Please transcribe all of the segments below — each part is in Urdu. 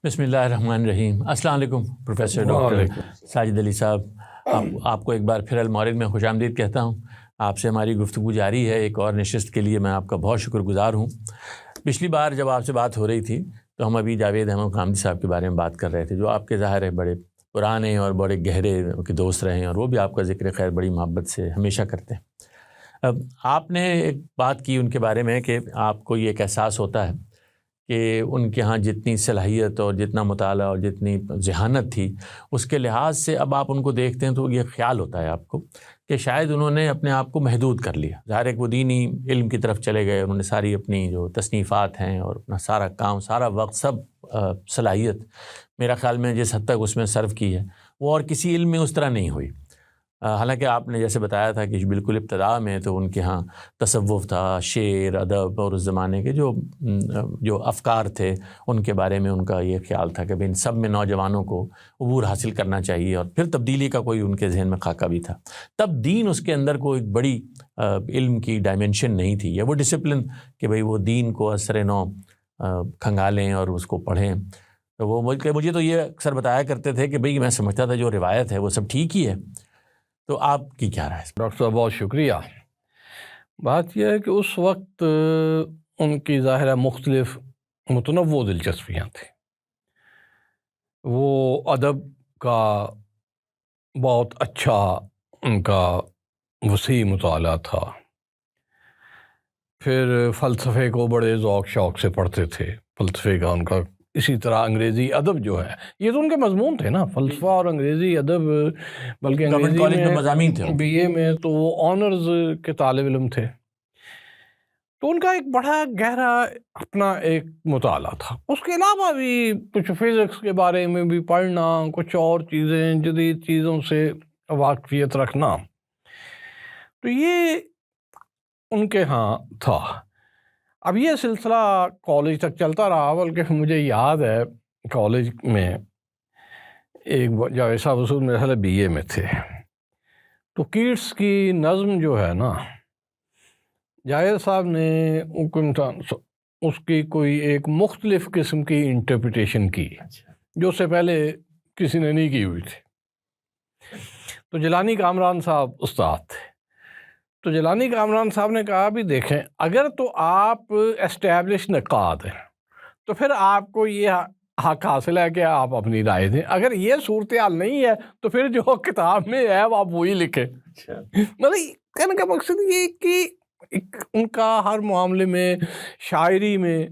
بسم اللہ الرحمن الرحیم۔ السلام علیکم پروفیسر ڈاکٹر ساجد علی صاحب، آپ کو ایک بار پھر المورد میں خوش آمدید کہتا ہوں۔ آپ سے ہماری گفتگو جاری ہے، ایک اور نشست کے لیے میں آپ کا بہت شکر گزار ہوں۔ پچھلی بار جب آپ سے بات ہو رہی تھی تو ہم ابھی جاوید احمد خامدی صاحب کے بارے میں بات کر رہے تھے، جو آپ کے ظاہر ہے بڑے پرانے اور بڑے گہرے کے دوست رہے ہیں، اور وہ بھی آپ کا ذکر خیر بڑی محبت سے ہمیشہ کرتے ہیں۔ اب آپ نے ایک بات کی ان کے بارے میں کہ آپ کو یہ ایک احساس ہوتا ہے کہ ان کے ہاں جتنی صلاحیت اور جتنا مطالعہ اور جتنی ذہانت تھی، اس کے لحاظ سے اب آپ ان کو دیکھتے ہیں تو یہ خیال ہوتا ہے آپ کو کہ شاید انہوں نے اپنے آپ کو محدود کر لیا۔ ظاہر ہے کہ وہ دینی علم کی طرف چلے گئے، انہوں نے ساری اپنی جو تصنیفات ہیں اور اپنا سارا کام، سارا وقت، سب صلاحیت میرا خیال میں جس حد تک اس میں صرف کی ہے وہ اور کسی علم میں اس طرح نہیں ہوئی۔ حالانکہ آپ نے جیسے بتایا تھا کہ بالکل ابتدا میں تو ان کے ہاں تصوف تھا، شعر، ادب، اور اس زمانے کے جو افکار تھے ان کے بارے میں ان کا یہ خیال تھا کہ ان سب میں نوجوانوں کو عبور حاصل کرنا چاہیے، اور پھر تبدیلی کا کوئی ان کے ذہن میں خاکہ بھی تھا۔ تب دین اس کے اندر کوئی بڑی علم کی ڈائمنشن نہیں تھی، یا وہ ڈسپلن کہ بھئی وہ دین کو اثر نو کھنگالیں اور اس کو پڑھیں۔ تو وہ مجھے تو یہ اکثر بتایا کرتے تھے کہ بھئی میں سمجھتا تھا جو روایت ہے وہ سب ٹھیک ہی ہے۔ تو آپ کی کیا رائے ہے؟ ڈاکٹر صاحب بہت شکریہ۔ بات یہ ہے کہ اس وقت ان کی ظاہرہ مختلف متنوع دلچسپیاں تھیں۔ وہ ادب کا بہت اچھا ان کا وسیع مطالعہ تھا، پھر فلسفے کو بڑے ذوق شوق سے پڑھتے تھے، فلسفے کا ان کا، اسی طرح انگریزی ادب جو ہے یہ تو ان کے مضمون تھے نا، فلسفہ اور انگریزی ادب، بلکہ انگریزی میں مضامین تھے، بی اے میں تو وہ آنرز کے طالب علم تھے۔ تو ان کا ایک بڑا گہرا اپنا ایک مطالعہ تھا۔ اس کے علاوہ بھی کچھ فزکس کے بارے میں بھی پڑھنا، کچھ اور چیزیں، جدید چیزوں سے واقفیت رکھنا، تو یہ ان کے ہاں تھا۔ اب یہ سلسلہ کالج تک چلتا رہا، بلکہ مجھے یاد ہے کالج میں ایک جاوید صاحب اصول میرے خیال بی اے میں تھے، تو کیٹس کی نظم جو ہے نا، جاوید صاحب نے اس کی کوئی ایک مختلف قسم کی انٹرپریٹیشن کی جو اس سے پہلے کسی نے نہیں کی ہوئی تھی۔ تو جیلانی کامران صاحب استاد تھے، تو جیلانی کامران صاحب نے کہا بھی دیکھیں، اگر تو آپ اسٹیبلش نقاد ہیں تو پھر آپ کو یہ حق حاصل ہے کہ آپ اپنی رائے دیں، اگر یہ صورتحال نہیں ہے تو پھر جو کتاب میں ہے آپ وہی لکھیں۔ مطلب کہنے کا مقصد یہ کہ ان کا ہر معاملے میں، شاعری میں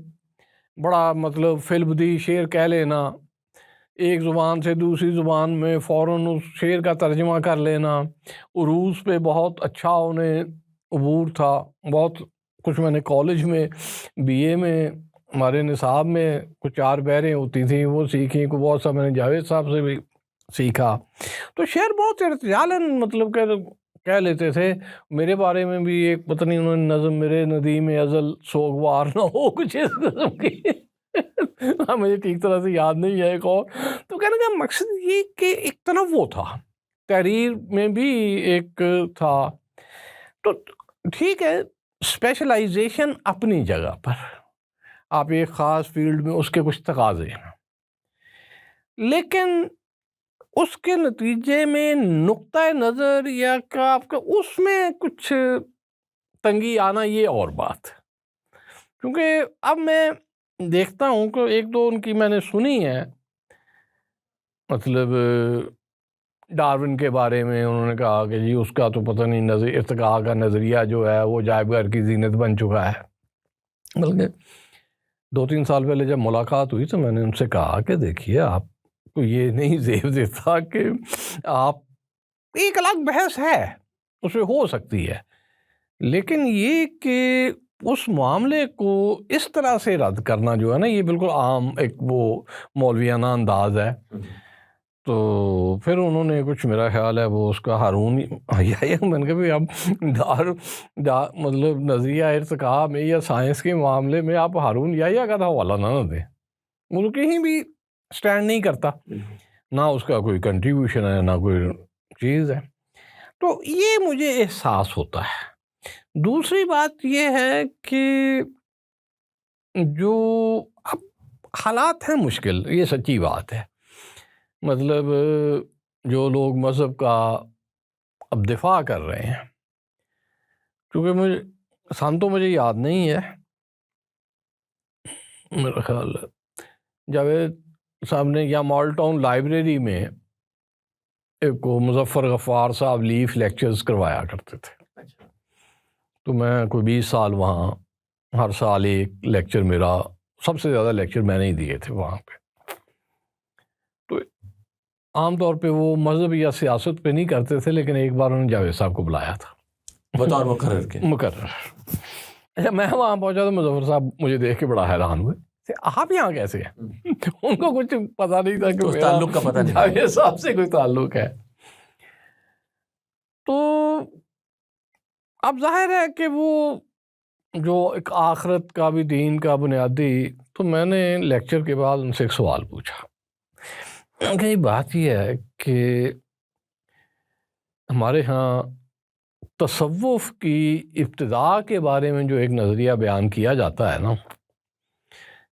بڑا مطلب فی البدیہہ شعر کہہ لینا، ایک زبان سے دوسری زبان میں فوراً اس شعر کا ترجمہ کر لینا، عروض پہ بہت اچھا انہیں عبور تھا۔ بہت کچھ میں نے کالج میں بی اے میں ہمارے نصاب میں کچھ 4 بحریں ہوتی تھیں وہ سیکھیں، کو بہت سا میں نے جاوید صاحب سے بھی سیکھا۔ تو شعر بہت ارتجالاً مطلب کہہ لیتے تھے۔ میرے بارے میں بھی ایک پتہ نہیں انہوں نے نظم میرے ندیم ازل سوگوار نہ ہو، کچھ اس قسم کی مجھے ٹھیک طرح سے یاد نہیں ہے ایک اور۔ تو کہنے کا مقصد یہ کہ ایک تنوع تھا، تحریر میں بھی ایک تھا۔ تو ٹھیک ہے، اسپیشلائزیشن اپنی جگہ پر، آپ ایک خاص فیلڈ میں اس کے کچھ تقاضے ہیں، لیکن اس کے نتیجے میں نقطۂ نظر یا آپ کا اس میں کچھ تنگی آنا یہ اور بات ہے۔ کیونکہ اب میں دیکھتا ہوں کہ ایک دو ان کی میں نے سنی ہے، مطلب ڈارون کے بارے میں انہوں نے کہا کہ جی اس کا تو پتہ نہیں ارتقاء کا نظریہ جو ہے وہ عجائب گھر کی زینت بن چکا ہے۔ بلکہ 2-3 سال پہلے جب ملاقات ہوئی تو میں نے ان سے کہا کہ دیکھیے آپ کو یہ نہیں زیب دیتا کہ آپ، ایک الگ بحث ہے اس میں ہو سکتی ہے، لیکن یہ کہ اس معاملے کو اس طرح سے رد کرنا جو ہے نا، یہ بالکل عام ایک وہ مولویانہ انداز ہے۔ تو پھر انہوں نے کچھ، میرا خیال ہے وہ اس کا ہارون میں نے کہا بھی اب مطلب نظریہ ارتقاء میں یا سائنس کے معاملے میں آپ ہارون یحییٰ کا حوالہ نہ دیں، وہ کہیں بھی سٹینڈ نہیں کرتا، نہ اس کا کوئی کنٹریبیوشن ہے نہ کوئی چیز ہے۔ تو یہ مجھے احساس ہوتا ہے۔ دوسری بات یہ ہے کہ جو اب حالات ہیں مشکل، یہ سچی بات ہے. مطلب جو لوگ مذہب کا اب دفاع کر رہے ہیں، کیونکہ مجھے یاد نہیں ہے، میرا خیال جاوید صاحب نے یا مال ٹاؤن لائبریری میں ایک کو مظفر غفار صاحب لیف لیکچرز کروایا کرتے تھے. تو میں کوئی 20 سال وہاں ہر سال ایک لیکچر، میرا سب سے زیادہ لیکچر میں نے ہی دیے تھے وہاں پہ. تو عام طور پہ وہ مذہب یا سیاست پہ نہیں کرتے تھے، لیکن ایک بار انہوں نے جاوید صاحب کو بلایا تھا بطور مقرر کے. اچھا، میں وہاں پہنچا تو مظفر صاحب مجھے دیکھ کے بڑا حیران ہوئے، آپ یہاں کیسے ہیں؟ ان کو کچھ پتا نہیں تھا کہ تعلق کا پتہ نہیں، جاوید صاحب سے کوئی تعلق ہے. تو اب ظاہر ہے کہ وہ جو ایک آخرت کا بھی دین کا بنیادی، تو میں نے لیکچر کے بعد ان سے ایک سوال پوچھا کہ بات یہ ہے کہ ہمارے ہاں تصوف کی ابتدا کے بارے میں جو ایک نظریہ بیان کیا جاتا ہے نا،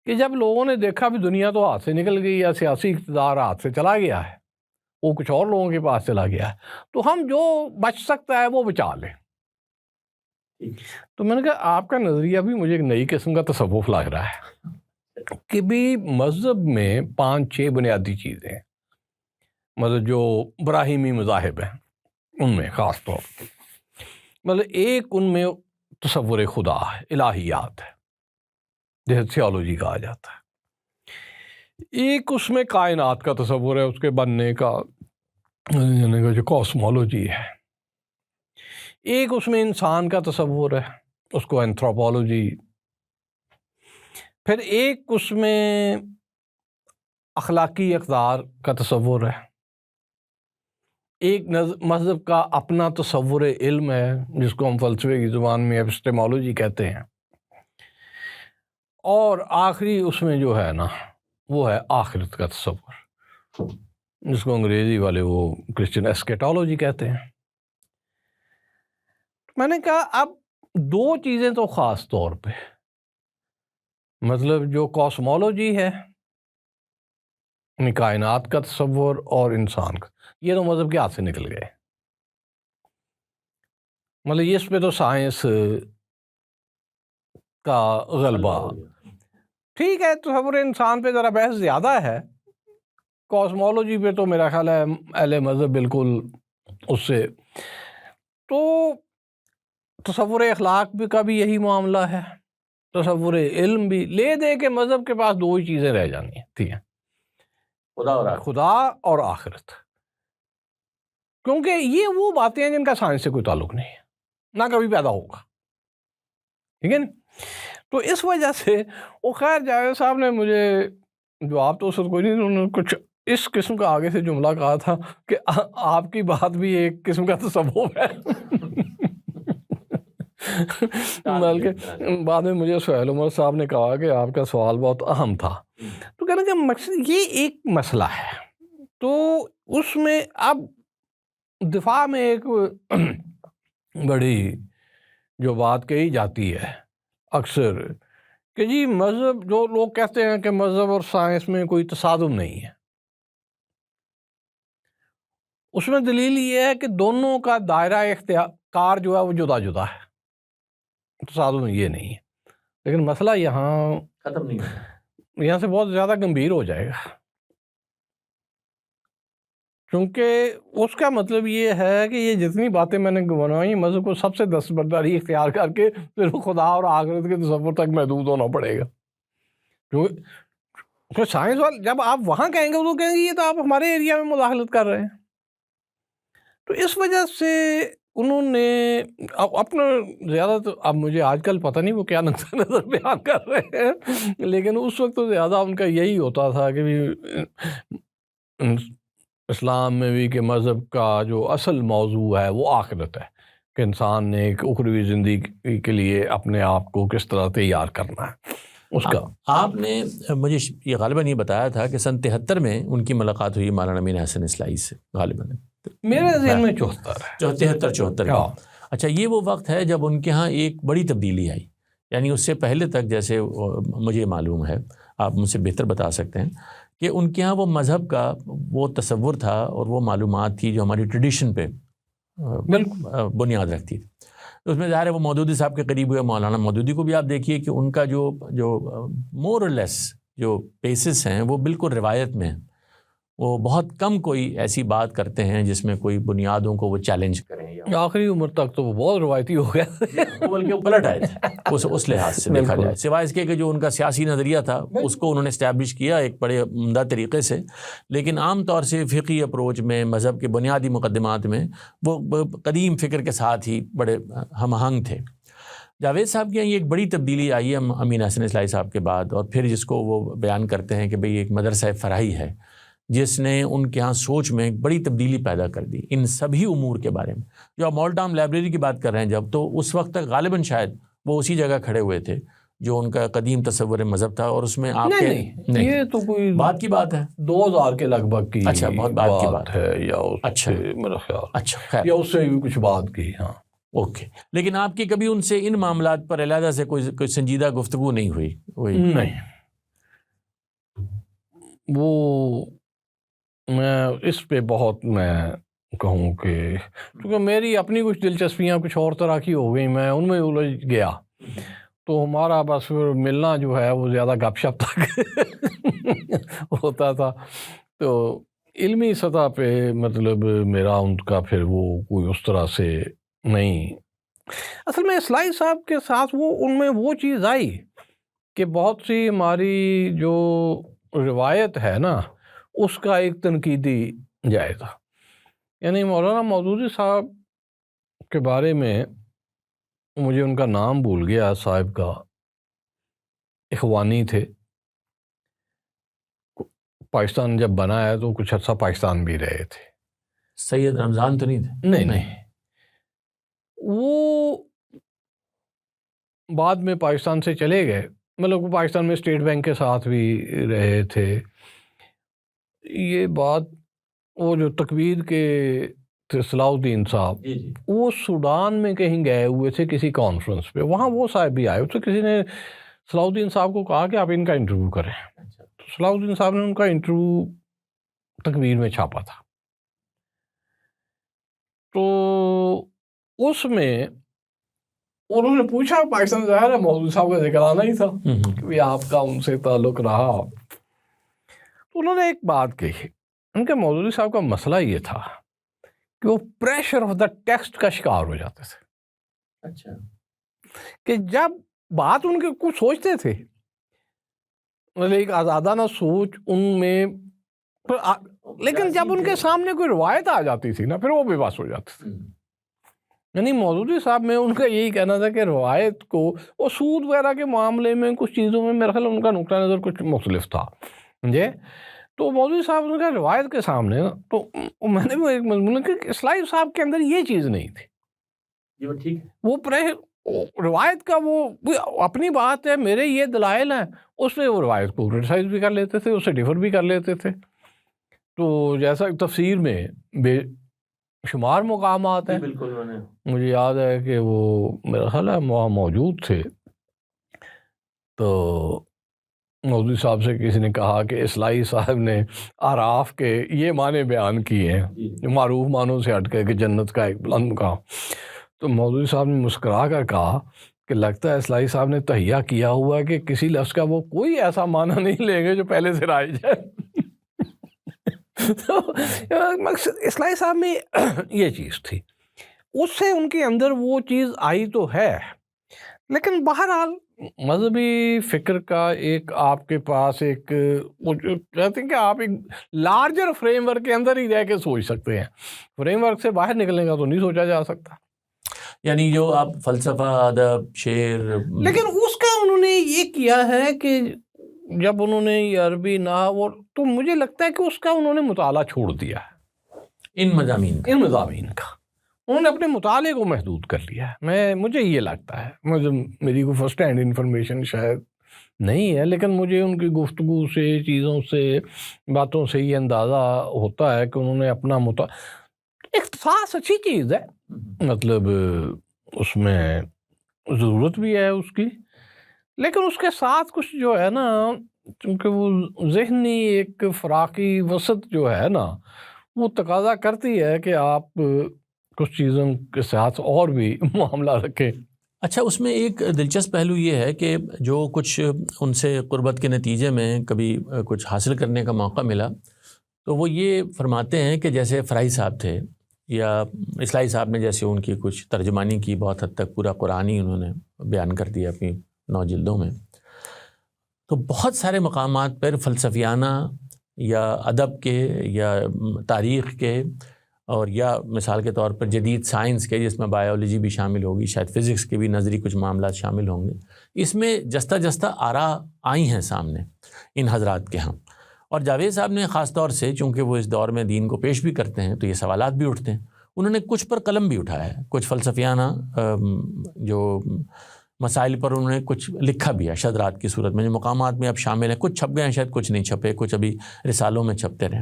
کہ جب لوگوں نے دیکھا بھی دنیا تو ہاتھ سے نکل گئی یا سیاسی اقتدار ہاتھ سے چلا گیا ہے، وہ کچھ اور لوگوں کے پاس چلا گیا ہے، تو ہم جو بچ سکتا ہے وہ بچا لیں. تو میں نے کہا آپ کا نظریہ بھی مجھے ایک نئی قسم کا تصوف لگ رہا ہے کہ بھی مذہب میں 5-6 بنیادی چیزیں ہیں، مطلب جو ابراہیمی مذاہب ہیں ان میں خاص طور پر، مطلب ایک ان میں تصور خدا ہے، الہیات ہے جیسے تھیولوجی کہا جاتا ہے. ایک اس میں کائنات کا تصور ہے، اس کے بننے کا، یعنی کہ جو کاسمولوجی ہے. ایک اس میں انسان کا تصور ہے، اس کو اینتھروپولوجی. پھر ایک اس میں اخلاقی اقدار کا تصور ہے. ایک مذہب کا اپنا تصور علم ہے جس کو ہم فلسفے کی زبان میں ایپسٹیمولوجی کہتے ہیں. اور آخری اس میں جو ہے نا وہ ہے آخرت کا تصور، جس کو انگریزی والے وہ کرسچن ایسکیٹالوجی کہتے ہیں. میں نے کہا اب 2 چیزیں تو خاص طور پہ، مطلب جو کاسمولوجی ہے، کائنات کا تصور، اور انسان کا، یہ تو مذہب کے ہاتھ سے نکل گئے. مطلب اس پہ تو سائنس کا غلبہ. ٹھیک ہے، تصور انسان پہ ذرا بحث زیادہ ہے، کاسمولوجی پہ تو میرا خیال ہے اہل مذہب بالکل اس سے. تو تصور اخلاق بھی کا بھی یہی معاملہ ہے، تصور علم بھی. لے دے کے مذہب کے پاس 2 ہی چیزیں رہ جانی ہیں، ٹھیک ہے، خدا اور آخرت. کیونکہ یہ وہ باتیں ہیں جن کا سائنس سے کوئی تعلق نہیں ہے، نہ کبھی پیدا ہوگا، ٹھیک ہے نا. تو اس وجہ سے وہ خیر جاوید صاحب نے مجھے جواب تو اس وقت کوئی نہیں، انہوں نے کچھ اس قسم کا آگے سے جملہ کہا تھا کہ آپ کی بات بھی ایک قسم کا تصوف ہے. بلکہ بعد میں مجھے سہیل عمر صاحب نے کہا کہ آپ کا سوال بہت اہم تھا. تو کہنا کہ مقصد یہ ایک مسئلہ ہے. تو اس میں اب دفاع میں ایک بڑی جو بات کہی جاتی ہے اکثر کہ جی مذہب، جو لوگ کہتے ہیں کہ مذہب اور سائنس میں کوئی تصادم نہیں ہے، اس میں دلیل یہ ہے کہ دونوں کا دائرہ اختیار جو ہے وہ جدا جدا ہے، تصادم یہ نہیں ہے. لیکن مسئلہ یہاں ختم نہیں ہوتا، یہاں سے بہت زیادہ گمبھیر ہو جائے گا، کیونکہ اس کا مطلب یہ ہے کہ یہ جتنی باتیں میں نے بنوائی، مذہب کو سب سے دستبرداری اختیار کر کے پھر خدا اور آخرت کے تصور تک محدود ہونا پڑے گا. کیونکہ سائنس والے جب آپ وہاں کہیں گے تو کہیں گے یہ تو آپ ہمارے ایریا میں مداخلت کر رہے ہیں. تو اس وجہ سے انہوں نے اپنا زیادہ، تو اب مجھے آج کل پتہ نہیں وہ کیا نقطہ نظر بیان کر رہے ہیں، لیکن اس وقت تو زیادہ ان کا یہی ہوتا تھا کہ اسلام میں بھی کہ مذہب کا جو اصل موضوع ہے وہ آخرت ہے، کہ انسان نے ایک اخروی زندگی کے لیے اپنے آپ کو کس طرح تیار کرنا ہے اس کا. آپ نے مجھے یہ غالباً یہ بتایا تھا کہ سن 73 میں ان کی ملاقات ہوئی مولانا امین احسن اصلاحی سے، غالباً میرے ذہن میں 74 میں. اچھا، یہ وہ وقت ہے جب ان کے ہاں ایک بڑی تبدیلی آئی، یعنی اس سے پہلے تک جیسے مجھے معلوم ہے، آپ مجھ سے بہتر بتا سکتے ہیں کہ ان کے ہاں وہ مذہب کا وہ تصور تھا اور وہ معلومات تھی جو ہماری ٹریڈیشن پہ بالکل بنیاد رکھتی تھی. اس میں ظاہر ہے وہ مودودی صاحب کے قریب ہوئے. مولانا مودودی کو بھی آپ دیکھیے کہ ان کا جو مور اور لیس جو بیسس ہیں وہ بالکل روایت میں ہیں. وہ بہت کم کوئی ایسی بات کرتے ہیں جس میں کوئی بنیادوں کو وہ چیلنج کریں. آخری عمر تک تو وہ بہت روایتی ہو گیا, بلکہ وہ پلٹ آئے تھے اس لحاظ سے دیکھا جائے, سوائے اس کے کہ جو ان کا سیاسی نظریہ تھا اس کو انہوں نے اسٹیبلش کیا ایک بڑے عمدہ طریقے سے, لیکن عام طور سے فقہی اپروچ میں, مذہب کے بنیادی مقدمات میں وہ قدیم فکر کے ساتھ ہی بڑے ہم آہنگ تھے. جاوید صاحب کے یہ ایک بڑی تبدیلی آئی ہے امین حسن اصلاحی صاحب کے بعد, اور پھر جس کو وہ بیان کرتے ہیں کہ بھئی ایک مدرسہ فراہی ہے جس نے ان کے ہاں سوچ میں ایک بڑی تبدیلی پیدا کر دی ان سبھی امور کے بارے میں. جو آپ مال ٹاؤن لائبریری کی بات کر رہے ہیں جب, تو اس وقت تک غالباً شاید وہ اسی جگہ کھڑے ہوئے تھے جو ان کا قدیم تصور مذہب تھا, اور اس میں آپ نہیں یہ تو کوئی بات کی بات ہے 2000 کے لگ بھگ کی. اچھا, بہت بات کی بات ہے یا اچھا میرا خیال, اچھا خیر یا اس سے بھی کچھ بات کی. ہاں اوکے, لیکن آپ کی کبھی ان سے ان معاملات پر علیحدہ سے کوئی سنجیدہ گفتگو نہیں ہوئی؟ نہیں, وہ میں اس پہ بہت میں کہوں کہ کیونکہ میری اپنی کچھ دلچسپیاں کچھ اور طرح کی ہو گئی, میں ان میں الجھ گیا, تو ہمارا بس ملنا جو ہے وہ زیادہ گپ شپ تک ہوتا تھا. تو علمی سطح پہ مطلب میرا ان کا پھر وہ کوئی اس طرح سے نہیں. اصل میں اصلاحی صاحب کے ساتھ وہ ان میں وہ چیز آئی کہ بہت سی ہماری جو روایت ہے نا اس کا ایک تنقیدی جائزہ. یعنی مولانا مودودی صاحب کے بارے میں مجھے ان کا نام بھول گیا, صاحب کا اخوانی تھے, پاکستان جب بنا ہے تو کچھ عرصہ پاکستان بھی رہے تھے. سید رمضان تو نہیں تھے؟ نہیں, وہ بعد میں پاکستان سے چلے گئے, مطلب وہ پاکستان میں اسٹیٹ بینک کے ساتھ بھی رہے تھے. یہ بات وہ جو تکویر کے صلاح الدین صاحب وہ سوڈان میں کہیں گئے ہوئے تھے کسی کانفرنس پہ, وہاں وہ صاحب بھی آئے تو کسی نے صلاح الدین صاحب کو کہا کہ آپ ان کا انٹرویو کریں. تو صلاح الدین صاحب نے ان کا انٹرویو تکویر میں چھاپا تھا. تو اس میں انہوں نے پوچھا, پاکستان ظاہر ہے مودودی صاحب کا ذکر آنا ہی تھا کہ آپ کا ان سے تعلق رہا. تو انہوں نے ایک بات کہی, ان کے مودودی صاحب کا مسئلہ یہ تھا کہ وہ پریشر آف دا ٹیکسٹ کا شکار ہو جاتے تھے. اچھا, کہ جب بات ان کے کچھ سوچتے تھے, مطلب ایک آزادانہ سوچ ان میں, لیکن جب ان کے سامنے کوئی روایت آ جاتی تھی نا پھر وہ بے بس ہو جاتے تھے. یعنی مودودی صاحب میں ان کا یہی کہنا تھا کہ روایت کو, وہ سود وغیرہ کے معاملے میں کچھ چیزوں میں میرا خیال ان کا نقطہ نظر کچھ مختلف تھا جی. تو مودودی صاحب ان کا روایت کے سامنے, تو میں نے بھی ایک مضمون کہ اصلاحی صاحب کے اندر یہ چیز نہیں تھی. یہ ٹھیک ہے, وہ روایت کا وہ اپنی بات ہے, میرے یہ دلائل ہیں, اس پہ وہ روایت کو کرٹیسائز بھی کر لیتے تھے, اس سے ڈیفر بھی کر لیتے تھے. تو جیسا تفسیر میں بے شمار مقامات ہیں, مجھے یاد ہے کہ وہ میرا خیال ہے وہاں موجود تھے, تو مودودی صاحب سے کسی نے کہا کہ اصلاحی صاحب نے اعراف کے یہ معنی بیان کیے ہیں جو معروف معنوں سے ہٹ کے کہ جنت کا ایک بلند مقام. تو مودودی صاحب نے مسکرا کر کہا کہ لگتا ہے اصلاحی صاحب نے تہیہ کیا ہوا ہے کہ کسی لفظ کا وہ کوئی ایسا معنی نہیں لیں گے جو پہلے سے رائج ہے. تو مقصد اصلاحی صاحب میں یہ چیز تھی, اس سے ان کے اندر وہ چیز آئی تو ہے, لیکن بہرحال مذہبی فکر کا ایک آپ کے پاس ایک کہتے ہیں کہ آپ ایک لارجر فریم ورک کے اندر ہی رہ کے سوچ سکتے ہیں, فریم ورک سے باہر نکلنے کا تو نہیں سوچا جا سکتا. یعنی جو آپ فلسفہ, ادب, شعر, لیکن اس کا انہوں نے یہ کیا ہے کہ جب انہوں نے یہ عربی نحو, تو مجھے لگتا ہے کہ اس کا انہوں نے مطالعہ چھوڑ دیا ہے, ان مضامین کا انہوں نے اپنے مطالعے کو محدود کر لیا ہے. مجھے یہ لگتا ہے, میری کوئی فرسٹ ہینڈ انفارمیشن شاید نہیں ہے, لیکن مجھے ان کی گفتگو سے, چیزوں سے, باتوں سے یہ اندازہ ہوتا ہے کہ انہوں نے اپنا اختصاص اچھی چیز ہے, مطلب اس میں ضرورت بھی ہے اس کی, لیکن اس کے ساتھ کچھ جو ہے نا چونکہ وہ ذہنی ایک فراقی وسط جو ہے نا وہ تقاضا کرتی ہے کہ آپ کچھ چیزوں کے ساتھ اور بھی معاملہ رکھیں۔ اچھا، اس میں ایک دلچسپ پہلو یہ ہے کہ جو کچھ ان سے قربت کے نتیجے میں کبھی کچھ حاصل کرنے کا موقع ملا تو وہ یہ فرماتے ہیں کہ جیسے فرائی صاحب تھے یا اصلاحی صاحب نے جیسے ان کی کچھ ترجمانی کی، بہت حد تک پورا قرآن ہی انہوں نے بیان کر دیا اپنی 9 جلدوں میں، تو بہت سارے مقامات پر فلسفیانہ یا ادب کے یا تاریخ کے اور یا مثال کے طور پر جدید سائنس کے، جس میں بایولوجی بھی شامل ہوگی، شاید فزکس کے بھی نظری کچھ معاملات شامل ہوں گے، اس میں جستہ جستہ آراء آئی ہیں سامنے ان حضرات کے ہاں۔ اور جاوید صاحب نے خاص طور سے، چونکہ وہ اس دور میں دین کو پیش بھی کرتے ہیں تو یہ سوالات بھی اٹھتے ہیں، انہوں نے کچھ پر قلم بھی اٹھایا ہے، کچھ فلسفیانہ جو مسائل پر انہوں نے کچھ لکھا بھی ہے شذرات کی صورت میں، جو مقامات میں اب شامل ہیں، کچھ چھپ گئے ہیں، شاید کچھ نہیں چھپے، کچھ ابھی رسالوں میں چھپتے رہے۔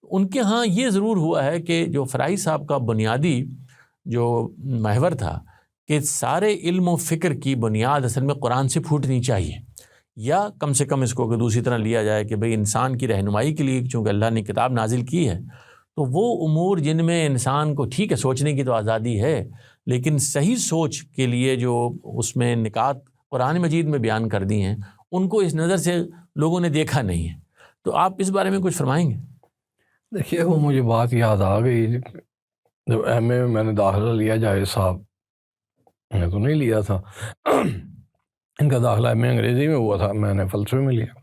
ان کے ہاں یہ ضرور ہوا ہے کہ جو فرائی صاحب کا بنیادی جو محور تھا کہ سارے علم و فکر کی بنیاد اصل میں قرآن سے پھوٹنی چاہیے، یا کم سے کم اس کو دوسری طرح لیا جائے کہ بھئی انسان کی رہنمائی کے لیے چونکہ اللہ نے کتاب نازل کی ہے تو وہ امور جن میں انسان کو ٹھیک ہے سوچنے کی تو آزادی ہے، لیکن صحیح سوچ کے لیے جو اس میں نکات قرآن مجید میں بیان کر دی ہیں ان کو اس نظر سے لوگوں نے دیکھا نہیں ہے۔ تو آپ اس بارے میں کچھ فرمائیں گے؟ دیکھیے، وہ مجھے بات یاد آ گئی جب ایم اے میں نے داخلہ لیا، جاوید صاحب نے تو نہیں لیا تھا، ان کا داخلہ ایم اے انگریزی میں ہوا تھا، میں نے فلسفے میں لیا۔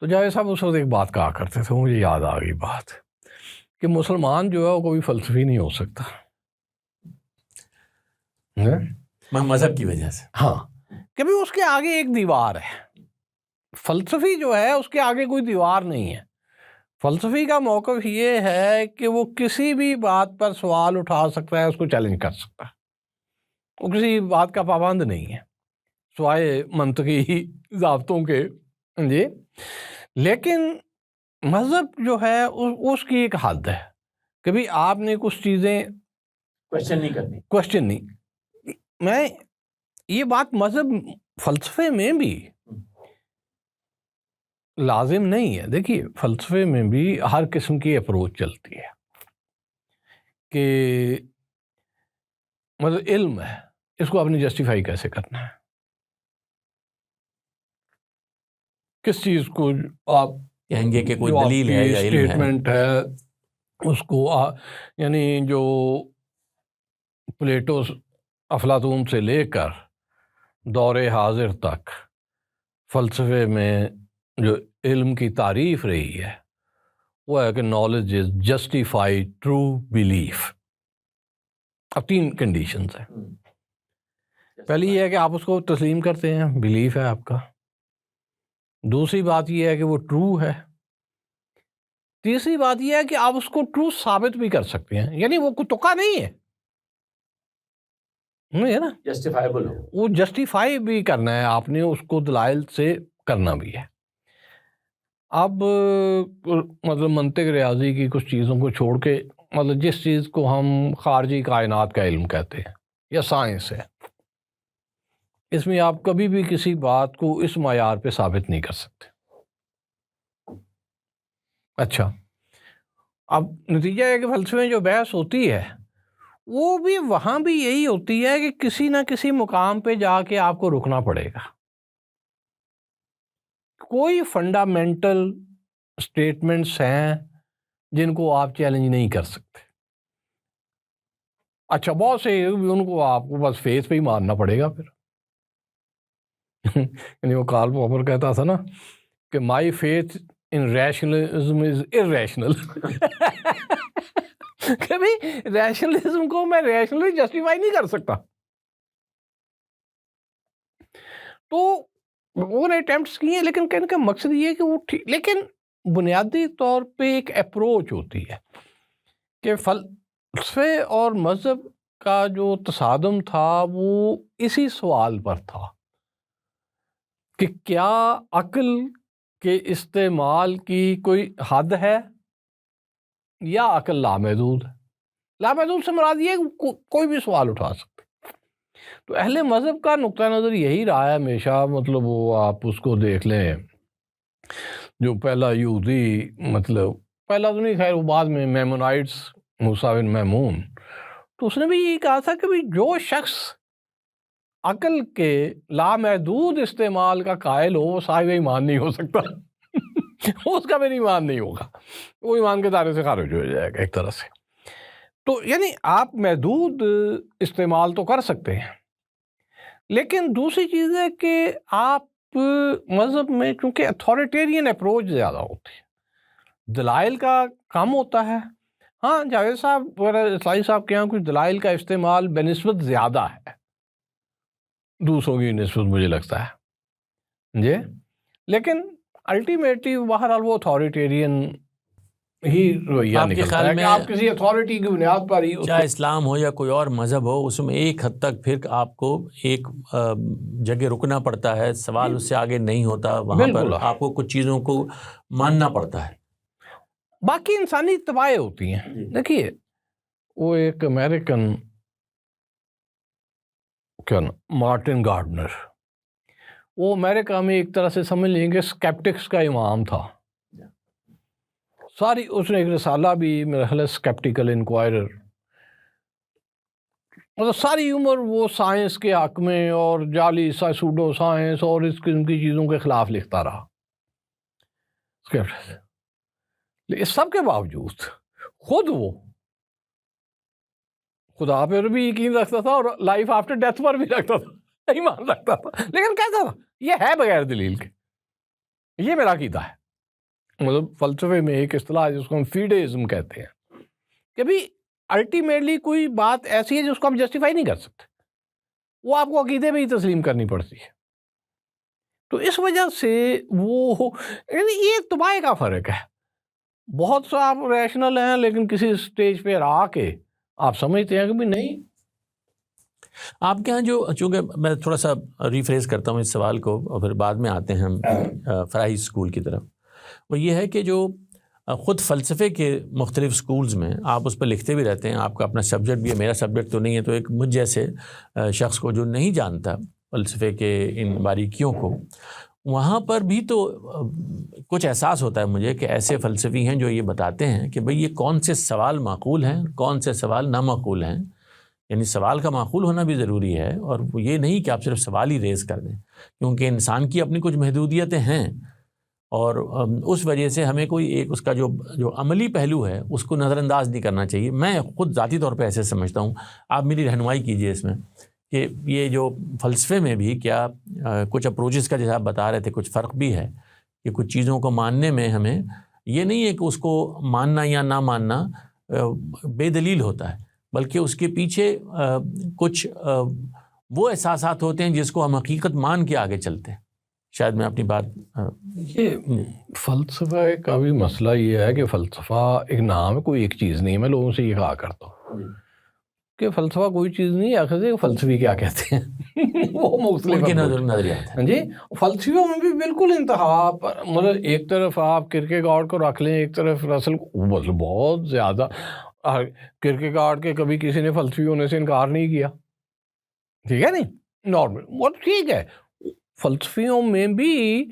تو جاوید صاحب اس وقت ایک بات کہا کرتے تھے، مجھے یاد آ گئی بات، کہ مسلمان جو ہے وہ کوئی فلسفی نہیں ہو سکتا مذہب کی وجہ سے۔ ہاں، کبھی اس کے آگے ایک دیوار ہے، فلسفی جو ہے اس کے آگے کوئی دیوار نہیں ہے۔ فلسفی کا موقف یہ ہے کہ وہ کسی بھی بات پر سوال اٹھا سکتا ہے، اس کو چیلنج کر سکتا ہے، وہ کسی بات کا پابند نہیں ہے سوائے منطقی ضابطوں کے، جی۔ لیکن مذہب جو ہے اس کی ایک حد ہے، کبھی آپ نے کچھ چیزیں کوشچن نہیں، میں یہ بات مذہب فلسفے میں بھی لازم نہیں ہے۔ دیکھیے، فلسفے میں بھی ہر قسم کی اپروچ چلتی ہے کہ مطلب علم ہے، اس کو آپ نے جسٹیفائی کیسے کرنا ہے، کس چیز کو آپ کہیں گے کہ کوئی دلیل ہے یا علم ہے، اسٹیٹمنٹ ہے اس کو یعنی جو پلیٹو افلاطون سے لے کر دور حاضر تک فلسفے میں جو علم کی تعریف رہی ہے وہ ہے کہ knowledge is justify true belief. اب 3 کنڈیشنز ہیں، پہلی یہ ہے کہ آپ اس کو تسلیم کرتے ہیں، بلیف ہے آپ کا، دوسری بات یہ ہے کہ وہ ٹرو ہے، تیسری بات یہ ہے کہ آپ اس کو ٹرو ثابت بھی کر سکتے ہیں، یعنی وہ کوئی تقا نہیں ہے نا، جسٹیفائیبل ہو، وہ جسٹیفائی بھی کرنا ہے آپ نے، اس کو دلائل سے کرنا بھی ہے۔ اب مطلب منطق ریاضی کی کچھ چیزوں کو چھوڑ کے مطلب جس چیز کو ہم خارجی کائنات کا علم کہتے ہیں یا سائنس ہے، اس میں آپ کبھی بھی کسی بات کو اس معیار پہ ثابت نہیں کر سکتے۔ اچھا، اب نتیجہ ہے کہ فلسفے میں جو بحث ہوتی ہے وہ بھی وہاں بھی یہی ہوتی ہے کہ کسی نہ کسی مقام پہ جا کے آپ کو رکنا پڑے گا، کوئی فنڈامنٹل سٹیٹمنٹس ہیں جن کو آپ چیلنج نہیں کر سکتے۔ اچھا، بہت سے ان کو آپ کو بس فیس پہ ہی ماننا پڑے گا پھر یعنی وہ کارل پاپر کہتا تھا نا کہ my faith in rationalism is irrational کبھی ریشنلزم کو میں ریشنلی جسٹیفائی نہیں کر سکتا۔ تو وہ نے اٹیمپٹس کیے ہیں، لیکن کہنے کا مقصد یہ ہے کہ وہ لیکن بنیادی طور پہ ایک اپروچ ہوتی ہے کہ فلسفے اور مذہب کا جو تصادم تھا وہ اسی سوال پر تھا کہ کیا عقل کے استعمال کی کوئی حد ہے یا عقل لامحدود ہے۔ لامحدود سے مراد یہ ہے کوئی بھی سوال اٹھا سکتے۔ تو اہل مذہب کا نقطہ نظر یہی رہا ہے ہمیشہ، مطلب وہ آپ اس کو دیکھ لیں جو پہلا یہودی، مطلب پہلا تو نہیں، خیر وہ بعد میں میمونائٹس، موسیٰ بن میمون، تو اس نے بھی یہی کہا تھا کہ بھی جو شخص عقل کے لامحدود استعمال کا قائل ہو وہ صاحب ایمان نہیں ہو سکتا اس کا بھی ایمان نہیں ہوگا، وہ ایمان کے دائرے سے خارج ہو جائے گا ایک طرح سے۔ تو یعنی آپ محدود استعمال تو کر سکتے ہیں، لیکن دوسری چیز ہے کہ آپ مذہب میں چونکہ اتھارٹیرین اپروچ زیادہ ہوتی ہے، دلائل کا کم ہوتا ہے۔ ہاں جاوید صاحب اور اسلائی صاحب کے یہاں کچھ دلائل کا استعمال بنسبت زیادہ ہے دوسروں کی نسبت، مجھے لگتا ہے جی، لیکن الٹیمیٹلی بہرحال وہ اتھارٹیرین ہی رویہ آپ کے نکلتا خیال ہے کہ میں آپ کسی اتھارٹی کی بنیاد پر ہی چاہے اسلام ہو یا کوئی اور مذہب ہو، اس میں ایک حد تک پھر آپ کو ایک جگہ رکنا پڑتا ہے، سوال اس سے آگے نہیں ہوتا، وہاں پر آپ کو کچھ چیزوں کو ماننا پڑتا ہے۔ باقی انسانی طبائع ہوتی ہیں۔ دیکھیے وہ ایک امریکن کیا نا مارٹن گارڈنر، وہ امریکہ میں ایک طرح سے سمجھ لیں گے سکیپٹکس کا امام تھا، ساری اس نے ایک رسالہ بھی میرا خیال ہے سکیپٹیکل انکوائرر، مطلب ساری عمر وہ سائنس کے حق میں اور جعلی سوڈو سائنس اور اس قسم کی چیزوں کے خلاف لکھتا رہا۔ اس سب کے باوجود خود وہ خدا پر بھی یقین رکھتا تھا اور لائف آفٹر ڈیتھ پر بھی رکھتا تھا، ایمان رکھتا تھا، لیکن کہتا تھا یہ ہے بغیر دلیل کے، یہ میرا عقیدہ ہے۔ مطلب فلسفے میں ایک اصطلاح ہے جس کو ہم فیڈیزم کہتے ہیں کہ بھی الٹیمیٹلی کوئی بات ایسی ہے جس کو ہم جسٹیفائی نہیں کر سکتے، وہ آپ کو عقیدے میں ہی تسلیم کرنی پڑتی ہے۔ تو اس وجہ سے وہ یعنی یہ طباع کا فرق ہے، بہت سا آپ ریشنل ہیں لیکن کسی سٹیج پہ آ کے آپ سمجھتے ہیں کہ بھی نہیں۔ آپ کے ہاں جو، چونکہ میں تھوڑا سا ریفریز کرتا ہوں اس سوال کو اور پھر بعد میں آتے ہیں ہم فراہی اسکول کی طرف، وہ یہ ہے کہ جو خود فلسفے کے مختلف سکولز میں آپ اس پر لکھتے بھی رہتے ہیں، آپ کا اپنا سبجیکٹ بھی ہے، میرا سبجیکٹ تو نہیں ہے، تو ایک مجھ جیسے شخص کو جو نہیں جانتا فلسفے کے ان باریکیوں کو، وہاں پر بھی تو کچھ احساس ہوتا ہے مجھے کہ ایسے فلسفی ہیں جو یہ بتاتے ہیں کہ بھئی یہ کون سے سوال معقول ہیں، کون سے سوال نامعقول ہیں، یعنی سوال کا معقول ہونا بھی ضروری ہے، اور وہ یہ نہیں کہ آپ صرف سوال ہی ریز کر دیں، کیونکہ انسان کی اپنی کچھ محدودیتیں ہیں، اور اس وجہ سے ہمیں کوئی ایک اس کا جو عملی پہلو ہے اس کو نظر انداز نہیں کرنا چاہیے۔ میں خود ذاتی طور پہ ایسے سمجھتا ہوں، آپ میری رہنمائی کیجئے اس میں، کہ یہ جو فلسفے میں بھی کیا کچھ اپروچز کا جیسا آپ بتا رہے تھے کچھ فرق بھی ہے، کہ کچھ چیزوں کو ماننے میں ہمیں یہ نہیں ہے کہ اس کو ماننا یا نہ ماننا بے دلیل ہوتا ہے، بلکہ اس کے پیچھے کچھ وہ احساسات ہوتے ہیں جس کو ہم حقیقت مان کے آگے چلتے ہیں۔ شاید میں اپنی بات یہ فلسفہ کا بھی مسئلہ یہ ہے کہ فلسفہ ایک نام ہے، کوئی ایک چیز نہیں ہے۔ میں لوگوں سے یہ کہا کرتا ہوں کہ فلسفہ کوئی چیز نہیں ہے، آخر فلسفی کیا کہتے ہیں وہ مختلف نظریات ہیں جی۔ فلسفیوں میں بھی بالکل انتہا پر، مطلب ایک طرف آپ کرکیگارڈ کو رکھ لیں، ایک طرف رسل کو، مطلب بہت زیادہ کرکیگارڈ کے کبھی کسی نے فلسفی ہونے سے انکار نہیں کیا، ٹھیک ہے نہیں، نارمل وہ ٹھیک ہے۔ فلسفیوں میں بھی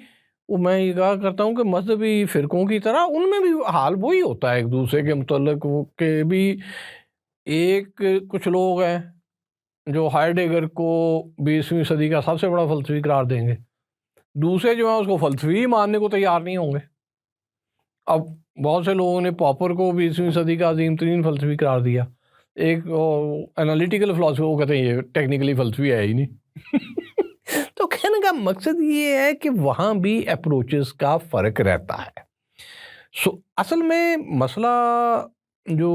میں یہ کہا کرتا ہوں کہ مذہبی فرقوں کی طرح ان میں بھی حال وہی ہوتا ہے ایک دوسرے کے متعلق، کہ بھی ایک کچھ لوگ ہیں جو ہائیڈگر کو 20ویں صدی کا سب سے بڑا فلسفی قرار دیں گے، دوسرے جو ہیں اس کو فلسفی ماننے کو تیار نہیں ہوں گے۔ اب بہت سے لوگوں نے پاپر کو 20ویں صدی کا عظیم ترین فلسفی قرار دیا، ایک انالیٹیکل فلسفی، وہ کہتے ہیں یہ ٹیکنیکلی فلسفی ہے ہی نہیں تو کہنے کا مقصد یہ ہے کہ وہاں بھی اپروچز کا فرق رہتا ہے۔ اصل میں مسئلہ جو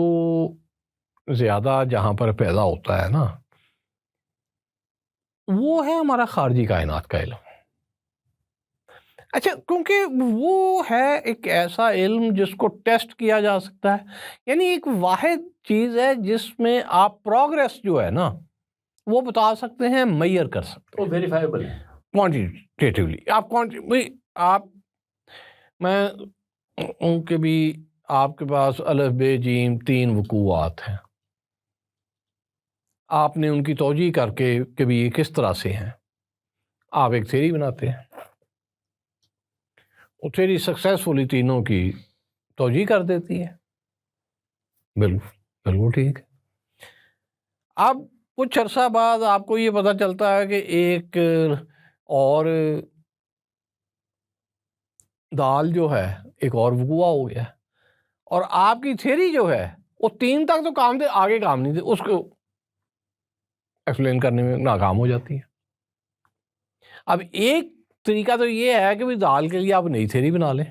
زیادہ جہاں پر پیدا ہوتا ہے نا، وہ ہے ہمارا خارجی کائنات کا علم۔ اچھا، کیونکہ وہ ہے ایک ایسا علم جس کو ٹیسٹ کیا جا سکتا ہے، یعنی ایک واحد چیز ہے جس میں آپ پروگریس جو ہے نا وہ بتا سکتے ہیں، میئر کر سکتے ہیں، وہ ویریفائبل ہے کوانٹیٹیولی۔ آپ میں ان کے بھی آپ کے پاس الف بے جیم 3 وقوعات ہیں، آپ نے ان کی توجیہ کر کے کہ بھی یہ کس طرح سے ہیں، آپ ایک تھیوری بناتے ہیں، وہ تھیری سکسیسفلی تینوں کی توجیہ کر دیتی ہے. بالکل ٹھیک ہے. اب کچھ عرصہ بعد آپ کو یہ پتہ چلتا ہے کہ ایک اور دال جو ہے ایک اور وقوع ہو گیا اور آپ کی تھیری جو ہے وہ 3 تک تو کام دے، آگے کام نہیں دے، اس کو ایکسپلین کرنے میں ناکام ہو جاتی ہے. اب ایک طریقہ تو یہ ہے کہ دال کے لیے آپ نئی تھیری بنا لیں،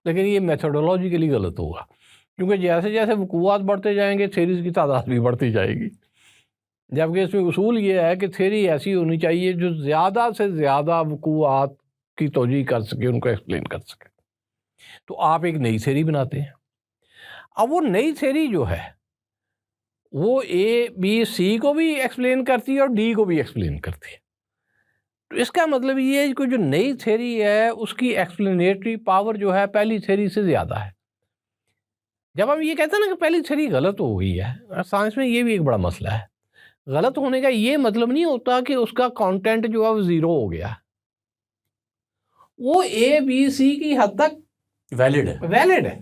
لیکن یہ میتھڈولوجیکلی غلط ہوگا، کیونکہ جیسے جیسے وقوعات بڑھتے جائیں گے تھیریز کی تعداد بھی بڑھتی جائے گی. جبکہ اس میں اصول یہ ہے کہ تھیری ایسی ہونی چاہیے جو زیادہ سے زیادہ وقوعات کی توجیہ کر سکے، ان کو ایکسپلین کر سکے. تو آپ ایک نئی تھیری بناتے ہیں. اب وہ نئی تھیری جو ہے وہ اے بی سی کو بھی ایکسپلین کرتی ہے اور ڈی کو بھی ایکسپلین کرتی ہے. تو اس کا مطلب یہ ہے کہ جو نئی تھیری ہے اس کی ایکسپلینیٹری پاور جو ہے پہلی تھیری سے زیادہ ہے. جب ہم یہ کہتے ہیں نا کہ پہلی تھیری غلط ہو گئی ہے، سائنس میں یہ بھی ایک بڑا مسئلہ ہے. غلط ہونے کا یہ مطلب نہیں ہوتا کہ اس کا کانٹینٹ جو ہے وہ زیرو ہو گیا، وہ اے بی سی کی حد تک ویلڈ ہے.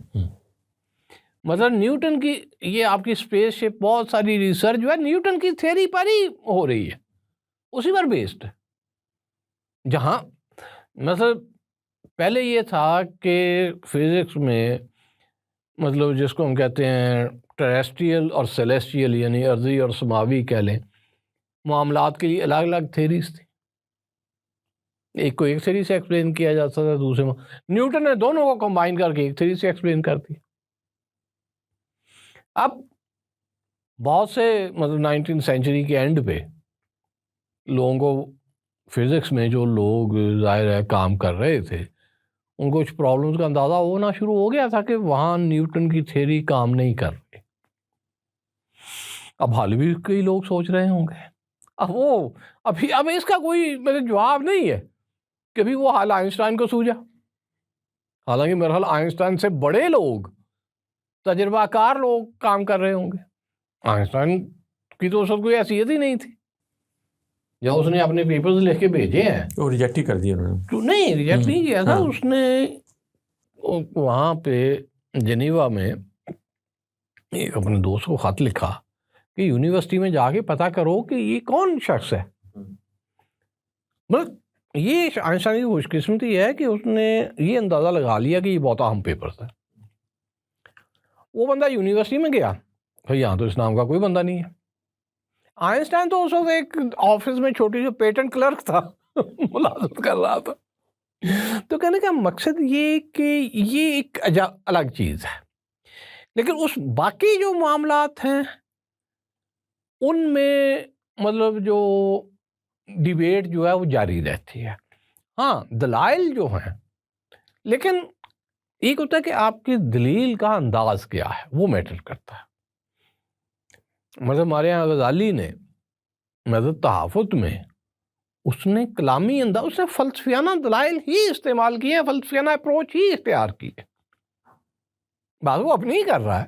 مطلب نیوٹن کی یہ آپ کی اسپیس شپ بہت ساری ریسرچ جو ہے نیوٹن کی تھیری پر ہی ہو رہی ہے، اسی پر بیسڈ ہے. جہاں مطلب پہلے یہ تھا کہ فزکس میں مطلب جس کو ہم کہتے ہیں ٹیریسٹریل اور سیلیسٹیل یعنی ارضی اور سماوی کہہ لیں، معاملات کے لیے الگ الگ تھیریز تھی. ایک کو ایک تھیری سے ایکسپلین کیا جاتا تھا، دوسرے میں نیوٹن نے دونوں کو کمبائن کر کے ایک تھیری سے ایکسپلین کر دی. اب بہت سے مطلب 19 سینچری کے اینڈ پہ لوگوں کو فزکس میں جو لوگ ظاہر ہے کام کر رہے تھے ان کو کچھ پرابلمس کا اندازہ ہونا شروع ہو گیا تھا کہ وہاں نیوٹن کی تھیری کام نہیں کر رہی. اب حال بھی کئی لوگ سوچ رہے ہوں گے اب اس کا کوئی میرے جواب نہیں ہے کہ بھی وہ حال آئنسٹائن کو سوجا. حالانکہ میرا حال آئنسٹائن سے بڑے لوگ، تجربہ کار لوگ کام کر رہے ہوں گے. آئنسٹائن کی تو اس وقت کوئی حیثیت ہی نہیں تھی. جب اس نے اپنے پیپرز لکھ کے بھیجے ہیں وہ ریجیکٹ ہی کر دیا انہوں نے. تو نہیں ریجیکٹ نہیں کیا تھا، اس نے وہاں پہ جنیوا میں ایک اپنے دوست کو خط لکھا کہ یونیورسٹی میں جا کے پتہ کرو کہ یہ کون شخص ہے. مطلب یہ آئنسٹائن کی خوش قسمتی ہے کہ اس نے یہ اندازہ لگا لیا کہ یہ بہت اہم پیپرز ہے. وہ بندہ یونیورسٹی میں گیا، یہاں تو اس نام کا کوئی بندہ نہیں ہے. آئنسٹائن تو اس وقت ایک آفس میں چھوٹی جو پیٹنٹ کلرک تھا ملازمت کر رہا تھا. تو کہنے کا مقصد یہ کہ یہ ایک الگ چیز ہے، لیکن اس باقی جو معاملات ہیں ان میں مطلب جو ڈیبیٹ جو ہے وہ جاری رہتی ہے. ہاں دلائل جو ہیں، لیکن ایک ہوتا ہے کہ آپ کی دلیل کا انداز کیا ہے وہ میٹر کرتا ہے. مطلب ہمارے یہاں غزالی نے مطلب تحفظ میں اس نے کلامی انداز، اس نے فلسفیانہ دلائل ہی استعمال کیے ہیں، فلسفیانہ اپروچ ہی اختیار کی ہے. بات وہ اپنی ہی کر رہا ہے،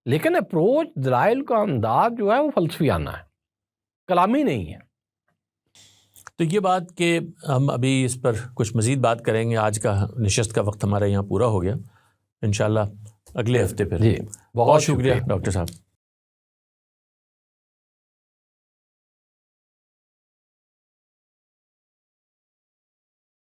لیکن اپروچ دلائل کا انداز جو ہے وہ فلسفیانہ ہے، کلامی نہیں ہے. تو یہ بات کہ ہم ابھی اس پر کچھ مزید بات کریں گے. آج کا نشست کا وقت ہمارا یہاں پورا ہو گیا. انشاءاللہ اگلے ہفتے پھر. جی بہت شکریہ ڈاکٹر صاحب.